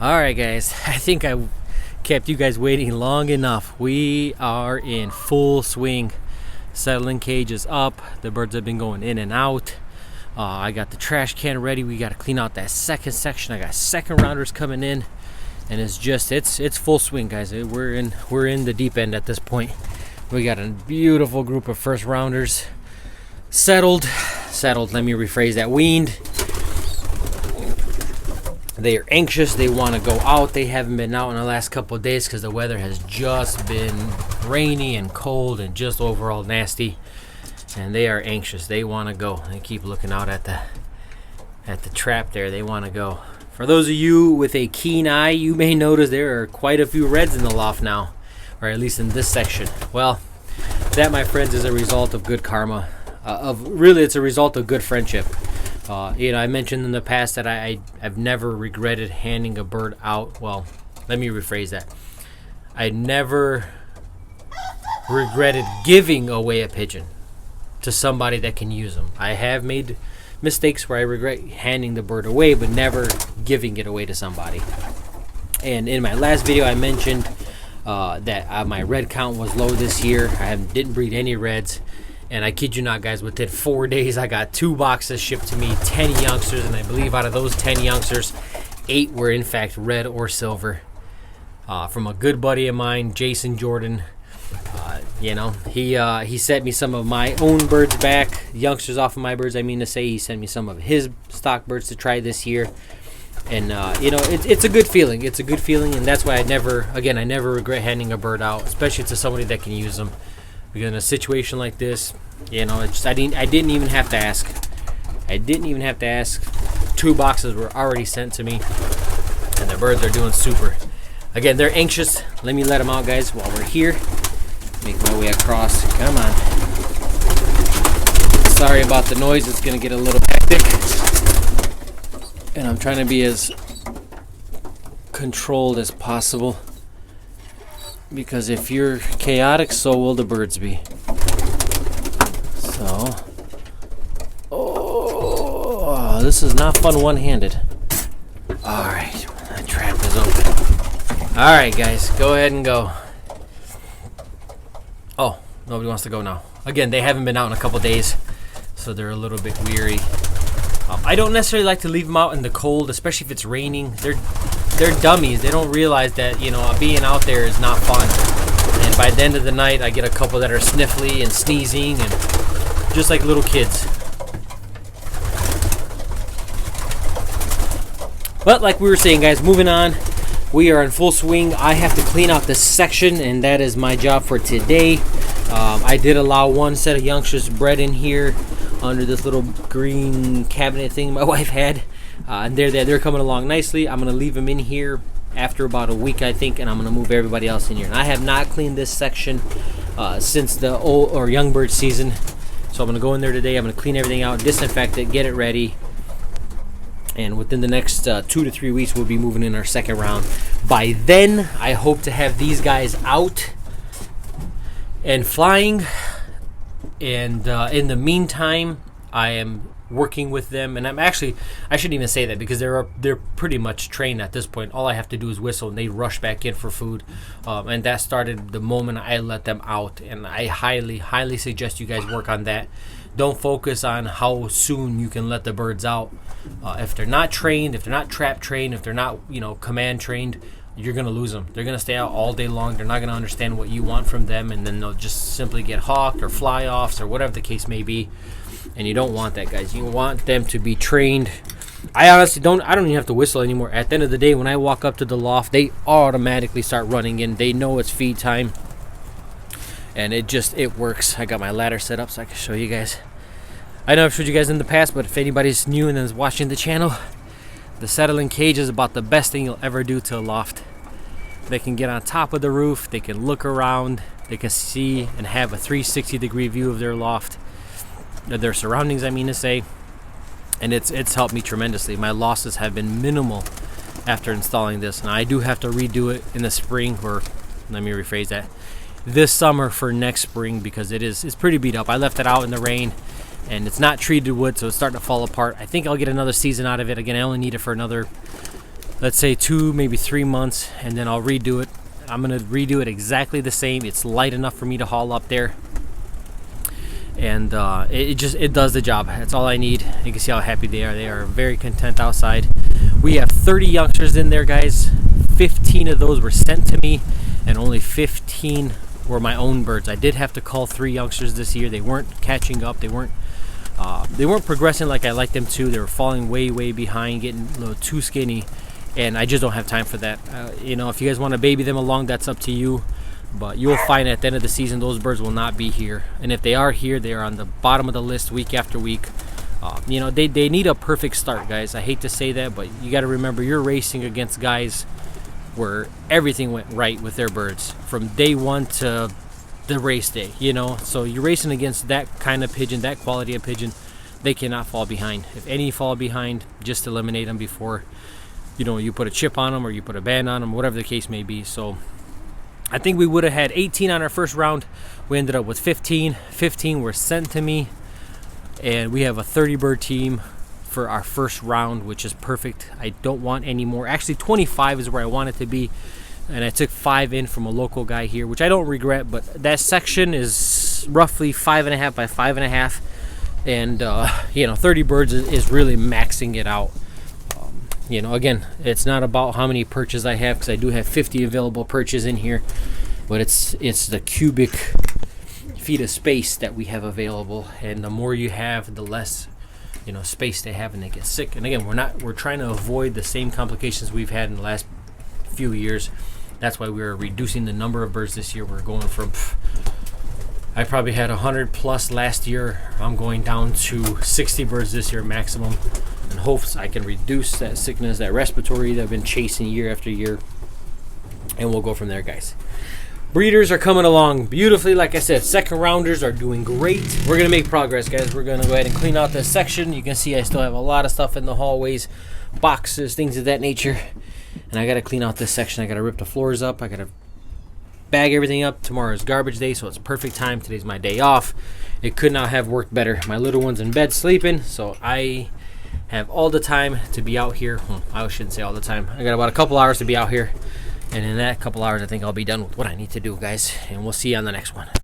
Alright guys, I think I kept you guys waiting long enough. We are in full swing. Settling cage is up. The birds have been going in and out. I got the trash can ready. We got to clean out that second section. I got second rounders coming in, and it's full swing, guys. We're in the deep end at this point. We got a beautiful group of first rounders settled. Let me rephrase that. Weaned. They are anxious. They want to go out. They haven't been out in the last couple of days because the weather has just been rainy and cold and just overall nasty. And they are anxious. They want to go. They keep looking out at the trap there. They want to go. For those of you with a keen eye, you may notice there are quite a few reds in the loft now, or at least in this section. Well, that, my friends, is a result of good karma. It's a result of good friendship. I mentioned in the past that I've never regretted handing a bird out. Well, let me rephrase that. I never regretted giving away a pigeon to somebody that can use them. I have made mistakes where I regret handing the bird away, but never giving it away to somebody. And in my last video, I mentioned that my red count was low this year. I didn't breed any reds. And I kid you not, guys, within 4 days, I got 2 boxes shipped to me, 10 youngsters, and I believe out of those 10 youngsters, 8 were in fact red or silver. From a good buddy of mine, Jason Jordan. He sent me some of my own birds back, youngsters off of my birds. I mean to say, he sent me some of his stock birds to try this year. And it's a good feeling. It's a good feeling, and that's why I never regret handing a bird out, especially to somebody that can use them. Because in a situation like this, I didn't even have to ask. 2 boxes were already sent to me, and the birds are doing super. Again, they're anxious. Let me let them out, guys, while we're here. Make my way across. Come on. Sorry about the noise. It's going to get a little hectic. And I'm trying to be as controlled as possible. Because if you're chaotic, so will the birds be. So, this is not fun one-handed. All right, that trap is open. All right, guys, go ahead and go. Oh, nobody wants to go now. Again, they haven't been out in a couple days, so they're a little bit weary. I don't necessarily like to leave them out in the cold, especially if it's raining. They're dummies. They don't realize that, being out there is not fun. And by the end of the night, I get a couple that are sniffly and sneezing and just like little kids. But like we were saying, guys, moving on. We are in full swing. I have to clean out this section, and that is my job for today. I did allow one set of youngsters bred in here under this little green cabinet thing my wife had. And they're coming along nicely. I'm going to leave them in here after about a week, I think, and I'm going to move everybody else in here. And I have not cleaned this section since the young bird season. So I'm going to go in there today. I'm going to clean everything out, disinfect it, get it ready. And within the next 2 to 3 weeks, we'll be moving in our second round. By then, I hope to have these guys out and flying. And in the meantime, I am working with them, and I shouldn't even say that because they're pretty much trained at this point. All I have to do is whistle, and they rush back in for food. And that started the moment I let them out. And I highly suggest you guys work on that. Don't focus on how soon you can let the birds out. If they're not trained, if they're not trap trained, if they're not command trained, you're going to lose them. They're going to stay out all day long. They're not going to understand what you want from them, and then they'll just simply get hawked or fly offs or whatever the case may be. And you don't want that, guys. You want them to be trained. I honestly don't even have to whistle anymore. At the end of the day, when I walk up to the loft, they automatically start running in. They know it's feed time. And it works. I got my ladder set up so I can show you guys. I know I've showed you guys in the past, but if anybody's new and is watching the channel, the settling cage is about the best thing you'll ever do to a loft. They can get on top of the roof. They can look around. They can see and have a 360-degree view of their loft. Their surroundings, I mean to say. And it's helped me tremendously. My losses have been minimal after installing this. And I do have to redo it in the spring, or let me rephrase that, this summer for next spring, because it's pretty beat up. I left it out in the rain, and it's not treated wood, so it's starting to fall apart. I think I'll get another season out of it. Again, I only need it for another let's say 2, maybe 3 months, and then I'll redo it. I'm gonna redo it exactly the same. It's light enough for me to haul up there, and it does the job. That's all I need. You can see how happy they are. They are very content outside. We have 30 youngsters in there, guys. 15 of those were sent to me, and only 15 were my own birds. I did have to cull 3 youngsters this year. They weren't catching up. They weren't progressing like I like them to. They were falling way behind, getting a little too skinny, and I just don't have time for that. You know, if you guys want to baby them along, that's up to you, but you'll find at the end of the season those birds will not be here, and if they are here, they are on the bottom of the list week after week. You know, they need a perfect start, guys. I hate to say that, but you got to remember you're racing against guys where everything went right with their birds from day one to the race day, you know. So you're racing against that kind of pigeon, that quality of pigeon. They cannot fall behind. If any fall behind, just eliminate them before, you know, you put a chip on them or you put a band on them, whatever the case may be. So I think we would have had 18 on our first round. We ended up with 15. 15 were sent to me, and we have a 30 bird team for our first round, which is perfect. I don't want any more. Actually, 25 is where I want it to be, and I took 5 in from a local guy here, which I don't regret, but that section is roughly 5.5 by 5.5, and you know, 30 birds is really maxing it out. You know, again, it's not about how many perches I have, because I do have 50 available perches in here, but it's the cubic feet of space that we have available, and the more you have, the less, you know, space they have, and they get sick. And again, we're trying to avoid the same complications we've had in the last few years. That's why we're reducing the number of birds this year. We're going from, I probably had 100 plus last year. I'm going down to 60 birds this year maximum, in hopes I can reduce that sickness, that respiratory that I've been chasing year after year, and we'll go from there, guys. Breeders are coming along beautifully. Like I said, second rounders are doing great. We're gonna make progress, guys. We're gonna go ahead and clean out this section. You can see I still have a lot of stuff in the hallways, boxes, things of that nature, and I gotta clean out this section. I gotta rip the floors up. I gotta bag everything up. Tomorrow's garbage day, so it's perfect time. Today's my day off. It could not have worked better. My little one's in bed sleeping, so I have all the time to be out here. I shouldn't say all the time. I got about a couple hours to be out here. And in that couple hours, I think I'll be done with what I need to do, guys. And we'll see you on the next one.